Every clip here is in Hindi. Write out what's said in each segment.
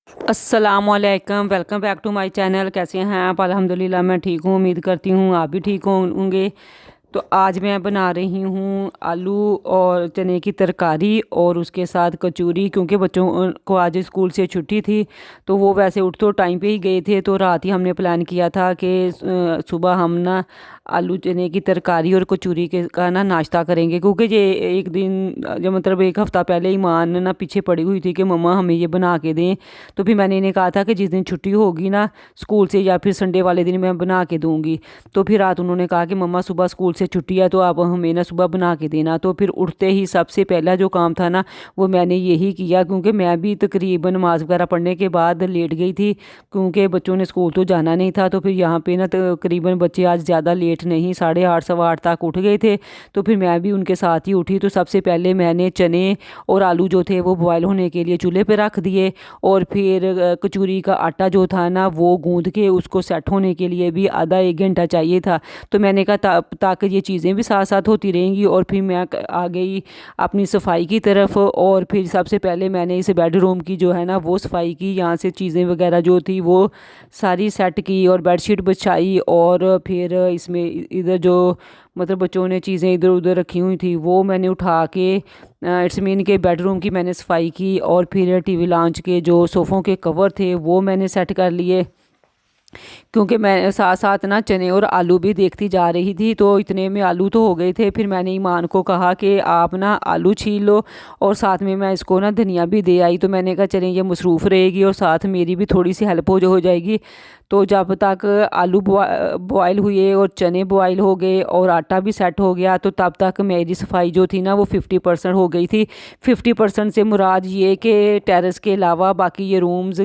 अस्सलामुअलैकुम, welcome back to my channel. कैसे हैं आप? अल्हम्दुलिल्लाह मैं ठीक हूँ। उम्मीद करती हूँ आप भी ठीक होंगे। तो आज मैं बना रही हूँ आलू और चने की तरकारी और उसके साथ कचौरी, क्योंकि बच्चों को आज स्कूल से छुट्टी थी। तो वो वैसे उठ तो टाइम पे ही गए थे, तो रात ही हमने प्लान किया था कि सुबह हम ना आलू चने की तरकारी और कचौरी के का ना नाश्ता करेंगे, क्योंकि ये एक दिन जो मतलब एक हफ़्ता पहले ईमान ना पीछे पड़ी हुई थी कि मम्मा हमें ये बना के दें। तो फिर मैंने इन्हें कहा था कि जिस दिन छुट्टी होगी ना स्कूल से, या फिर संडे वाले दिन मैं बना के दूँगी। तो फिर रात उन्होंने कहा कि मम्मा सुबह स्कूल से छुट्टी है, तो आप हमें ना सुबह बना के देना। तो फिर उठते ही सबसे पहला जो काम था ना वो मैंने यही किया, क्योंकि मैं भी तकरीबन नमाज़ वगैरह पढ़ने के बाद लेट गई थी, क्योंकि बच्चों ने स्कूल तो जाना नहीं था। तो फिर यहाँ पे ना तकरीबन बच्चे आज ज़्यादा लेट नहीं, 8:30 8:15 तक उठ गए थे। तो फिर मैं भी उनके साथ ही उठी। तो सबसे पहले मैंने चने और आलू जो थे वो बॉयल होने के लिए चूल्हे पे रख दिए, और फिर कचौरी का आटा जो था ना वो गूंद के उसको सेट होने के लिए भी आधा एक घंटा चाहिए था। तो मैंने कहा ताकि ये चीज़ें भी साथ साथ होती रहेंगी। और फिर मैं आ गई अपनी सफाई की तरफ, और फिर सबसे पहले मैंने इस बेडरूम की जो है ना वो सफाई की। यहाँ से चीज़ें वगैरह जो थी वो सारी सेट की और बेडशीट बिछाई, और फिर इसमें इधर जो मतलब बच्चों ने चीज़ें इधर उधर रखी हुई थी वो मैंने उठा के इट्स मीन के बेडरूम की मैंने सफाई की। और फिर टीवी लाउंज के जो सोफ़ों के कवर थे वो मैंने सेट कर लिए, क्योंकि मैं साथ साथ ना चने और आलू भी देखती जा रही थी। तो इतने में आलू तो हो गए थे। फिर मैंने ईमान को कहा कि आप ना आलू छील लो, और साथ में मैं इसको ना धनिया भी दे आई। तो मैंने कहा चलें ये मसरूफ़ रहेगी और साथ मेरी भी थोड़ी सी हेल्प हो जाएगी। तो जब तक आलू बॉयल हुए और चने बॉयल हो गए और आटा भी सेट हो गया, तो तब तक मेरी सफाई जो थी ना वो 50% हो गई थी। 50% से मुराद ये कि टेरेस के अलावा बाकी ये रूम्स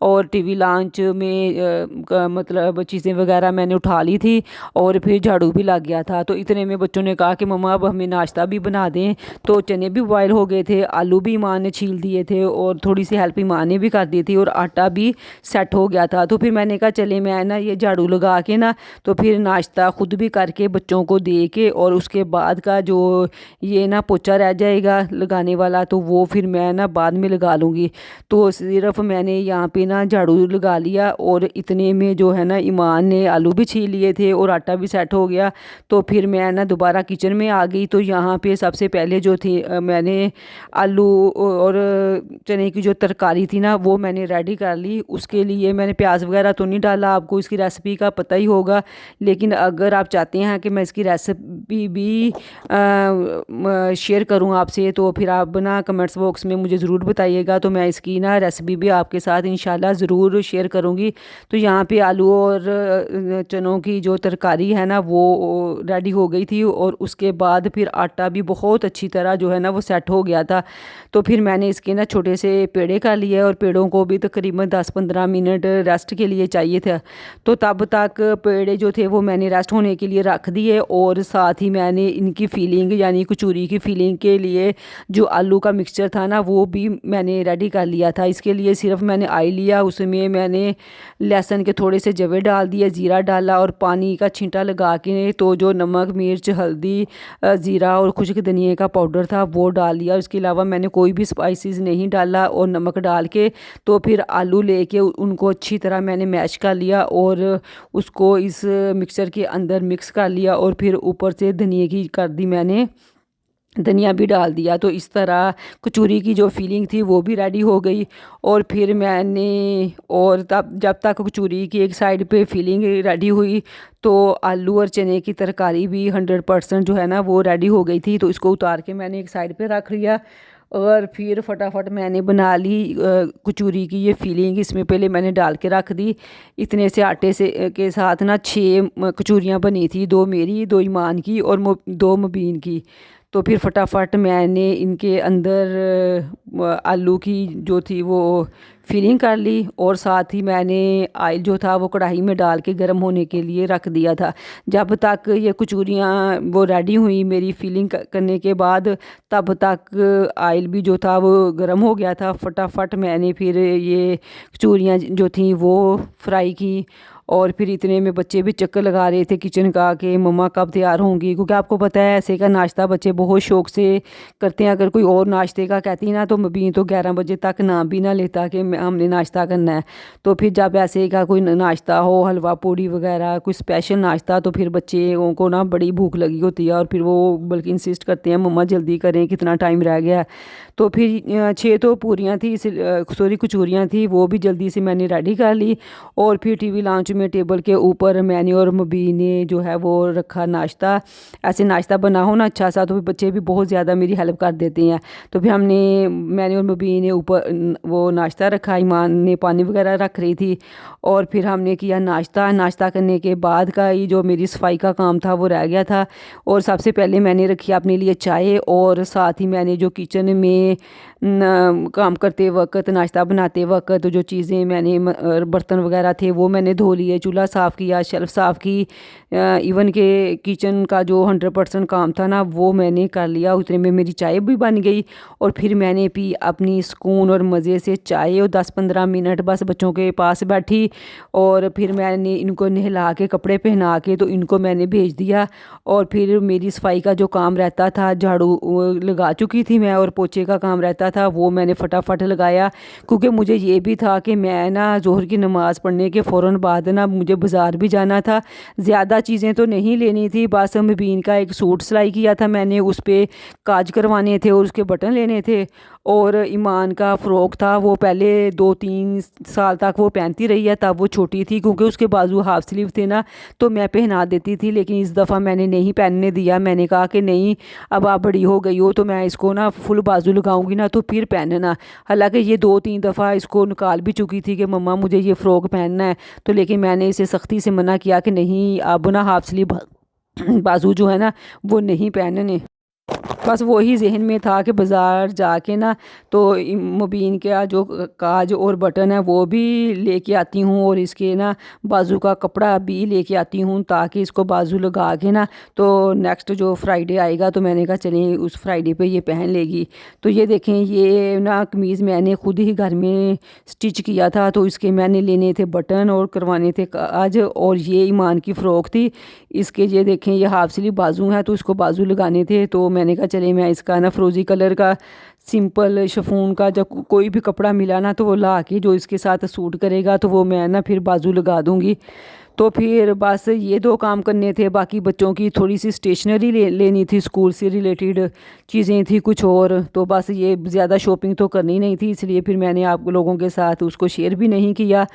और टीवी लॉन्च में मतलब चीज़ें वगैरह मैंने उठा ली थी, और फिर झाड़ू भी लग गया था। तो इतने में बच्चों ने कहा कि मम्मा अब हमें नाश्ता भी बना दें। तो चने भी बॉयल हो गए थे, आलू भी ईमान ने छील दिए थे, और थोड़ी सी हेल्प ईमान ने भी कर दी थी, और आटा भी सेट हो गया था। तो फिर मैंने कहा चले मैं ना ये झाड़ू लगा के ना तो फिर नाश्ता खुद भी करके बच्चों को दे के, और उसके बाद का जो ये ना पोछा रह जाएगा लगाने वाला तो वो फिर मैं ना बाद में लगा लूँगी। तो सिर्फ मैंने यहाँ पे ना झाड़ू लगा लिया, और इतने में जो है ना ईमान ने आलू भी छील लिए थे और आटा भी सेट हो गया। तो फिर मैं ना दोबारा किचन में आ गई। तो यहाँ पे सबसे पहले जो थी मैंने आलू और चने की जो तरकारी थी ना वो मैंने रेडी कर ली। उसके लिए मैंने प्याज वगैरह तो नहीं डाला, आपको इसकी रेसिपी का पता ही होगा। लेकिन अगर आप चाहते हैं कि मैं इसकी रेसिपी भी शेयर करूं आपसे, तो फिर आप ना कमेंट्स बॉक्स में मुझे ज़रूर बताइएगा। तो मैं इसकी ना रेसिपी भी आपके साथ इंशाल्लाह ज़रूर शेयर करूंगी। तो यहाँ पे आलू और चनों की जो तरकारी है ना वो रेडी हो गई थी, और उसके बाद फिर आटा भी बहुत अच्छी तरह जो है ना वो सेट हो गया था। तो फिर मैंने इसके ना छोटे से पेड़े कर लिए, और पेड़ों को भी तकरीबन 10-15 मिनट रेस्ट के लिए चाहिए था। तो तब तक पेड़े जो थे वो मैंने रेस्ट होने के लिए रख दिए, और साथ ही मैंने इनकी फीलिंग यानी कचौरी की फीलिंग के लिए जो आलू का मिक्सचर था ना वो भी मैंने रेडी कर लिया था। इसके लिए सिर्फ मैंने ऑयल लिया, उसमें मैंने लहसुन के थोड़े से जवे डाल दिए, ज़ीरा डाला और पानी का छींटा लगा के तो जो नमक मिर्च हल्दी ज़ीरा और खुश्क धनिया का पाउडर था वो डाल दिया। उसके अलावा मैंने कोई भी स्पाइसेस नहीं डाला, और नमक डाल के तो फिर आलू लेके उनको अच्छी तरह मैंने मैश कर लिया, और उसको इस मिक्सर के अंदर मिक्स कर लिया, और फिर ऊपर से धनिया की कर दी मैंने, धनिया भी डाल दिया। तो इस तरह कचौरी की जो फीलिंग थी वो भी रेडी हो गई। और फिर मैंने और तब जब तक कचौरी की एक साइड पे फीलिंग रेडी हुई, तो आलू और चने की तरकारी भी 100% जो है ना वो रेडी हो गई थी। तो इसको उतार के मैंने एक साइड पे रख लिया, और फिर फटाफट मैंने बना ली कचौरी की ये फीलिंग। इसमें पहले मैंने डाल के रख दी। इतने से आटे से के साथ ना 6 कचौरियाँ बनी थी, 2 मेरी 2 ईमान की और 2 मुबीन की। तो फिर फटाफट मैंने इनके अंदर आलू की जो थी वो फिलिंग कर ली, और साथ ही मैंने ऑयल जो था वो कढ़ाई में डाल के गर्म होने के लिए रख दिया था। जब तक ये कचौरियाँ वो रेडी हुई मेरी फिलिंग करने के बाद, तब तक ऑयल भी जो था वो गर्म हो गया था। फटाफट मैंने फिर ये कचौरियाँ जो थी वो फ्राई की, और फिर इतने में बच्चे भी चक्कर लगा रहे थे किचन का कि मम्मा कब तैयार होंगी, क्योंकि आपको पता है ऐसे का नाश्ता बच्चे बहुत शौक से करते हैं। अगर कोई और नाश्ते का कहती ना तो मबीन तो 11 बजे तक नाम भी ना लेता कि हमने नाश्ता करना है। तो फिर जब ऐसे का कोई नाश्ता हो, हलवा पूड़ी वगैरह कोई स्पेशल नाश्ता, तो फिर बच्चों को ना बड़ी भूख लगी होती है और फिर वो बल्कि इंसिस्ट करते हैं मम्मा जल्दी करें, कितना टाइम रह गया है। तो फिर 6 तो पूरियाँ थी, सॉरी कचौरियाँ थी, वो भी जल्दी से मैंने रेडी कर ली। और फिर टीवी लाउंज में टेबल के ऊपर मैंने और मबीन ने जो है वो रखा नाश्ता। ऐसे नाश्ता बना हो ना अच्छा सा, तो फिर बच्चे भी बहुत ज़्यादा मेरी हेल्प कर देते हैं। तो फिर मैंने और मबीन ने ऊपर वो नाश्ता रखा, ईमान ने पानी वगैरह रख रही थी और फिर हमने किया नाश्ता करने के बाद का ये जो मेरी सफाई का काम था वो रह गया था। और सबसे पहले मैंने रखी अपने लिए चाय, और साथ ही मैंने जो किचन में काम करते वक्त, नाश्ता बनाते वक्त जो चीज़ें मैंने बर्तन वगैरह थे वो मैंने धो लिए, चूल्हा साफ़ किया, शेल्फ साफ़ की, इवन के किचन का जो 100% काम था ना वो मैंने कर लिया। उतने में मेरी चाय भी बन गई और फिर मैंने पी अपनी सुकून और मज़े से चाय, और 10-15 मिनट बस बच्चों के पास बैठी और फिर मैंने इनको नहला के कपड़े पहना के तो इनको मैंने भेज दिया। और फिर मेरी सफाई का जो काम रहता था, झाड़ू लगा चुकी थी मैं, और पोछे का काम रहता था वो मैंने फटाफट लगाया, क्योंकि मुझे ये भी था कि मैं ना ज़ोहर की नमाज़ पढ़ने के फ़ौरन बाद ना मुझे बाज़ार भी जाना था। ज़्यादा चीज़ें तो नहीं लेनी थी, बस मबीन का एक सूट सिलाई किया था मैंने, उस पर काज करवाने थे और उसके बटन लेने थे। और ईमान का फ़्रॉक था, वो पहले 2-3 साल तक वो पहनती रही है, तब वो छोटी थी क्योंकि उसके बाजू हाफ स्लीव थे ना, तो मैं पहना देती थी, लेकिन इस दफ़ा मैंने नहीं पहनने दिया। मैंने कहा कि नहीं, अब आप बड़ी हो गई हो तो मैं इसको ना फुल बाजू लगाऊंगी ना तो फिर पहनना। हालांकि ये 2-3 दफ़ा इसको निकाल भी चुकी थी कि मम्मा मुझे ये फ़्रॉक पहनना है, तो लेकिन मैंने इसे सख्ती से मना किया कि नहीं, अब ना हाफ स्लीव बाजू जो है ना वो नहीं पहनने। बस वही जहन में था कि बाज़ार जाके ना तो मुबीन का जो काज और बटन है वो भी लेके आती हूँ, और इसके ना बाजू का कपड़ा भी लेके आती हूँ, ताकि इसको बाजू लगा के ना तो नेक्स्ट जो फ्राइडे आएगा तो मैंने कहा चलें उस फ्राइडे पे ये पहन लेगी। तो ये देखें, ये ना कमीज़ मैंने खुद ही घर में स्टिच किया था, तो इसके मैंने लेने थे बटन और करवाने थे काज। और ये ईमान की फ़्रॉक थी, इसके ये देखें ये हाफ स्लीव बाजू है तो इसको बाजू लगाने थे। तो मैंने कहा चले मैं इसका ना फ़िरोज़ी कलर का सिंपल शिफॉन का जब कोई भी कपड़ा मिला ना तो वो ला के जो इसके साथ सूट करेगा तो वो मैं ना फिर बाजू लगा दूँगी। तो फिर बस ये 2 काम करने थे, बाकी बच्चों की थोड़ी सी स्टेशनरी लेनी थी, स्कूल से रिलेटेड चीज़ें थी कुछ और। तो बस ये ज़्यादा शॉपिंग तो करनी नहीं थी, इसलिए फिर मैंने आप लोगों के साथ उसको शेयर भी नहीं किया।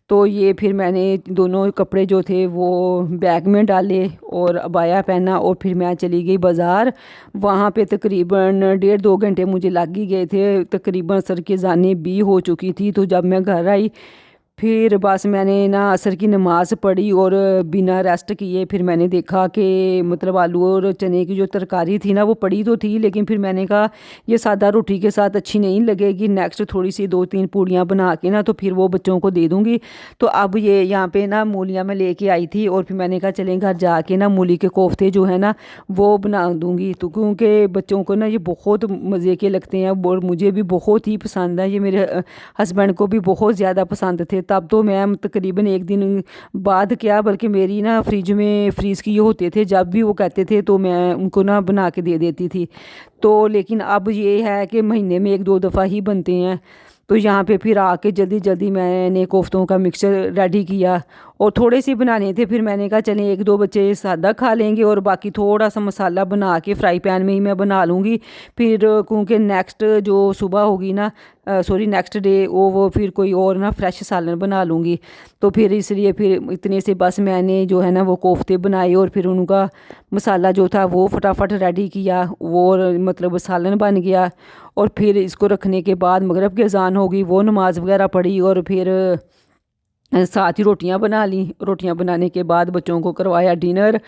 तो ये फिर मैंने दोनों कपड़े जो थे वो बैग में डाले और अबाया पहना, और फिर मैं चली गई बाज़ार। वहाँ पे तकरीबन 1.5-2 घंटे मुझे लग ही गए थे, तकरीबन असर की अज़ानें भी हो चुकी थी। तो जब मैं घर आई फिर बस मैंने ना असर की नमाज़ पढ़ी और बिना रेस्ट किए फिर मैंने देखा कि मतलब आलू और चने की जो तरकारी थी ना वो पड़ी तो थी, लेकिन फिर मैंने कहा ये सादा रोटी के साथ अच्छी नहीं लगेगी, नेक्स्ट थोड़ी सी 2-3 पूड़ियाँ बना के ना तो फिर वो बच्चों को दे दूँगी। तो अब ये यहाँ पे ना मूलियाँ मैं लेके आई थी, और फिर मैंने कहा चलें घर जाके ना मूली के कोफ्ते जो है ना वो बना दूँगी। तो क्योंकि बच्चों को ना ये बहुत मज़े के लगते हैं और मुझे भी बहुत ही पसंद है, ये मेरे हस्बैंड को भी बहुत ज़्यादा पसंद थे। तब तो मैं तकरीबन 1 दिन बाद क्या बल्कि मेरी ना फ्रिज में फ्रीज़ किए होते थे, जब भी वो कहते थे तो मैं उनको ना बना के दे देती थी। तो लेकिन अब ये है कि महीने में 1-2 दफ़ा ही बनते हैं। तो यहाँ पे फिर आके जल्दी जल्दी मैंने कोफ्तों का मिक्सचर रेडी किया, और थोड़े से बनाने थे। फिर मैंने कहा चलें 1-2 बच्चे सादा खा लेंगे और बाकी थोड़ा सा मसाला बना के फ्राई पैन में ही मैं बना लूँगी। फिर क्योंकि नेक्स्ट जो सुबह होगी ना सॉरी नेक्स्ट डे वो फिर कोई और ना फ्रेश सालन बना लूँगी। तो फिर इसलिए फिर इतने से बस मैंने जो है ना वो कोफ्ते बनाए, और फिर उनका मसाला जो था वो फटाफट रेडी किया, वो मतलब सालन बन गया। और फिर इसको रखने के बाद मगरिब की अज़ान होगी, वो नमाज़ वगैरह पढ़ी, और फिर साथ ही रोटियां बना ली। रोटियां बनाने के बाद बच्चों को करवाया डिनर,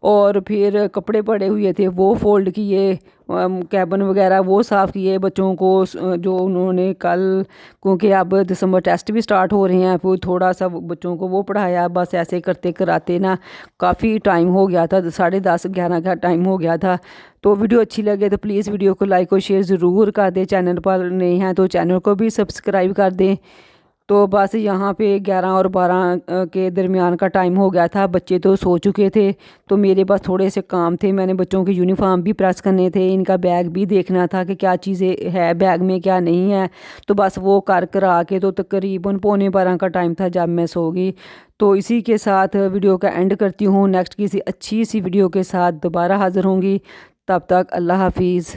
और फिर कपड़े पड़े हुए थे वो फ़ोल्ड किए, कैबिन वगैरह वो साफ़ किए। बच्चों को जो उन्होंने कल क्योंकि अब दिसंबर टेस्ट भी स्टार्ट हो रहे हैं, फिर थोड़ा सा बच्चों को वो पढ़ाया। बस ऐसे करते कराते ना काफ़ी टाइम हो गया था, 10:30-11 का टाइम हो गया था। तो वीडियो अच्छी लगे तो प्लीज़ वीडियो को लाइक और शेयर ज़रूर कर दें। चैनल पर नए हैं तो चैनल को भी सब्सक्राइब कर दें। तो बस यहाँ पे 11 और 12 के दरमियान का टाइम हो गया था। बच्चे तो सो चुके थे, तो मेरे पास थोड़े से काम थे। मैंने बच्चों के यूनिफॉर्म भी प्रेस करने थे, इनका बैग भी देखना था कि क्या चीज़ें है बैग में क्या नहीं है। तो बस वो कर कर आके तो तकरीबन पौने 12 का टाइम था जब मैं सो गई। तो इसी के साथ वीडियो का एंड करती हूँ। नेक्स्ट किसी अच्छी सी वीडियो के साथ दोबारा हाज़िर होंगी। तब तक अल्लाह हाफिज़।